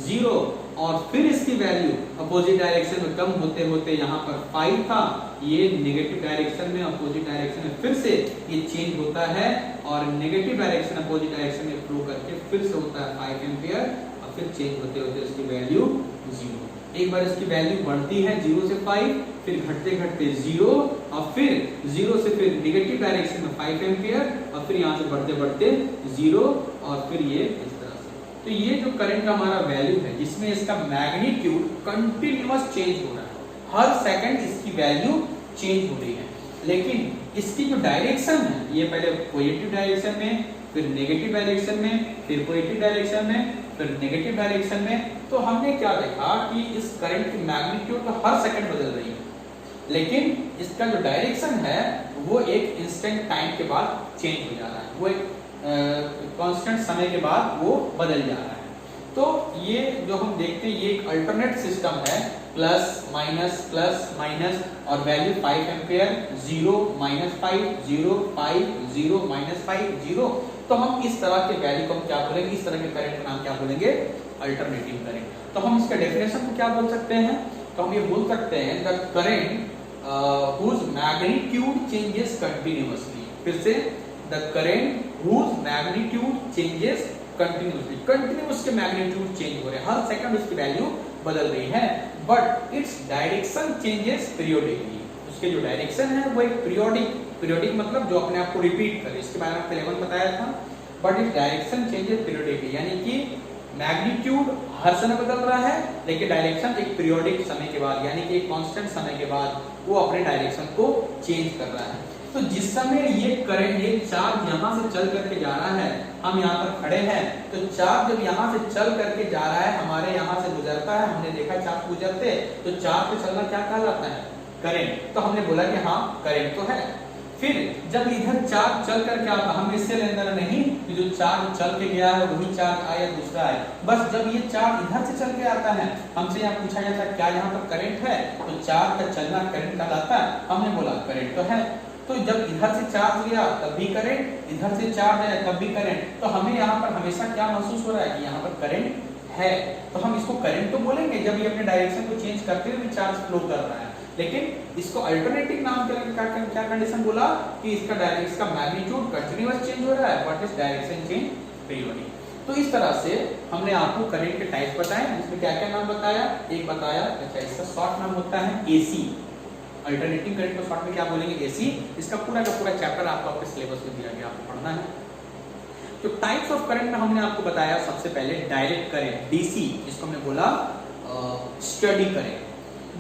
0, और फिर इसकी वैल्यू अपोजिट डायरेक्शन में कम होते होते यहाँ पर 5 था, ये नेगेटिव डायरेक्शन में, अपोजिट डायरेक्शन में फिर से ये चेंज होता है, और नेगेटिव डायरेक्शन अपोजिट डायरेक्शन में फ्लो करके फिर से होता है 5 एम्पियर, और फिर चेंज होते होते इसकी वैल्यू 0। एक बार इसकी वैल्यू बढ़ती है 0 से 5, फिर घटते घटते 0, और फिर 0 से फिर नेगेटिव डायरेक्शन में 5 एम्पियर, और फिर यहाँ से बढ़ते बढ़ते 0, और फिर ये इस तरह से। तो ये जो करंट का हमारा वैल्यू है, जिसमें इसका मैग्नीट्यूड कंटिन्यूअस चेंज हो रहा है, हर सेकंड इसकी वैल्यू चेंज हो रही है, लेकिन इसकी जो डायरेक्शन है, ये पहले पॉजिटिव डायरेक्शन में, फिर नेगेटिव डायरेक्शन में, फिर पॉजिटिव डायरेक्शन में, फिर नेगेटिव डायरेक्शन में। तो हमने क्या देखा कि इस करंट की मैग्नीट्यूड तो हर सेकंड बदल रही है, लेकिन इसका जो डायरेक्शन है वो एक इंस्टेंट टाइम के बाद चेंज हो जा रहा है, वो एक कांस्टेंट समय के बाद वो बदल जा रहा है। तो ये जो हम देखते हैं ये एक अल्टरनेट सिस्टम है, प्लस माइनस, और वैल्यू 5 एम्पियर, 0, -5, 0, 5, 0, -5, 0। तो हम इस तरह के वैल्यू को हम क्या बोलेंगे, इस तरह के करंट का नाम क्या बोलेंगे, अल्टरनेटिंग करंट। तो हम इसका डेफिनेशन को क्या बोल सकते हैं, तो हम ये बोल सकते हैं the current whose magnitude changes continuously। फिर से, the current whose magnitude changes continuously, continuous के मैग्नीट्यूड चेंज हो रहे हैं, हर सेकंड उसकी वैल्यू बदल रही है, but its direction changes periodically. उसके जो डायरेक्शन है वो एक पीरियोडिक मतलब जो अपने आप को रिपीट करे, इसके बारे में आपको 11 बताया था। But its direction changes periodically, यानी कि मैग्नीट्यूड हर समय बदल रहा है, लेकिन डायरेक्शन एक पीरियोडिक समय के बाद, यानी कि एक कांस्टेंट समय के बाद वो अपने डायरेक्शन को चेंज कर रहा है। तो जिस समय ये करंट, ये चार्ज यहाँ से चल करके जा रहा है, हम यहाँ पर खड़े हैं, तो चार्ज जब यहाँ से चल करके जा रहा है, हमारे यहाँ से गुजरता है, हमने देखा चार्ज गुजरते, तो चार्ज पे चलना क्या कहलाता है, करंट। तो हमने बोला कि हाँ करंट तो है। फिर जब इधर चार्ज चल करके आता, हम इससे लेना नहीं कि जो चार्ज चल के गया है वही चार्ज आया दूसरा है, बस जब ये चार्ज इधर से चल के आता है, हमसे यहाँ पूछा जाता है क्या यहाँ पर करंट है, तो चार्ज का चलना करंट कहलाता है, हमने बोला करंट तो है। तो जब इधर से चार्ज गया तब भी करंट, इधर से चार्ज आया तब भी करंट, तो हमें यहाँ पर हमेशा क्या महसूस हो रहा है कि यहाँ पर करंट है, तो हम इसको करंट तो बोलेंगे जब ये अपने डायरेक्शन को चेंज करते हुए चार्ज फ्लो कर रहा है। लेकिन इसको अल्टरनेटिव नाम क्या कंडीशन बोला कि इसका मैग्नीट्यूड कंटीन्यूअस चेंज हो रहा है, what is direction change periodic. तो इस तरह से हमने आपको करंट के टाइप्स बताए, जिसमें क्या क्या नाम बताया, एक बताया, अच्छा इसका शॉर्ट नाम होता है एसी, अल्टरनेटिव करंट को शॉर्ट में क्या बोलेंगे एसी। इसका पूरा का पूरा चैप्टर आपको आपके सिलेबस में दिया गया, आपको पढ़ना है। तो टाइप्स ऑफ करंट में हमने आपको बताया सबसे पहले डायरेक्ट करंट डीसी, जिसको हमने बोला स्टडी करंट।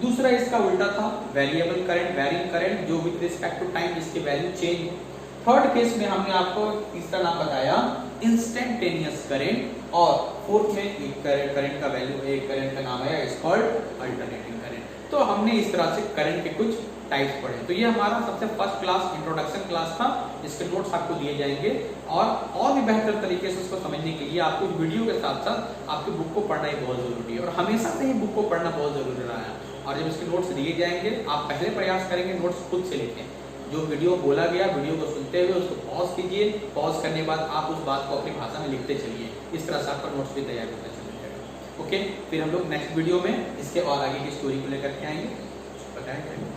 दूसरा इसका उल्टा था वेरिएबल करंट, वेरिंग करंट, जो विद रिस्पेक्ट टू टाइम इसकी वैल्यू चेंज। थर्ड केस में हमने आपको तीसरा नाम बताया इंस्टेंटेनियस करंट, और फोर्थ में एक करंट का वैल्यू, एक करंट का नाम है इज कॉल्ड अल्टरनेटिंग करंट। तो हमने इस तरह से करंट के कुछ टाइप्स पढ़े। तो ये हमारा सबसे फर्स्ट क्लास इंट्रोडक्शन क्लास था, इसके नोट्स आपको दिए जाएंगे, और भी बेहतर तरीके से उसको समझने के लिए आपको वीडियो के साथ साथ आपकी बुक को पढ़ना ही बहुत जरूरी है, और हमेशा से ही बुक को पढ़ना बहुत जरूरी रहा है। और जब इसके नोट्स दिए जाएंगे आप पहले प्रयास करेंगे नोट्स खुद से लिखें, जो वीडियो बोला गया वीडियो को सुनते हुए उसको पॉज कीजिए, पॉज करने के बाद आप उस बात को अपनी भाषा में लिखते चलिए, इस तरह से आपका नोट्स भी तैयार होता चलेगा। ओके, फिर हम लोग नेक्स्ट वीडियो में इसके और आगे की स्टोरी को लेकर के आएंगे, बताएंगे।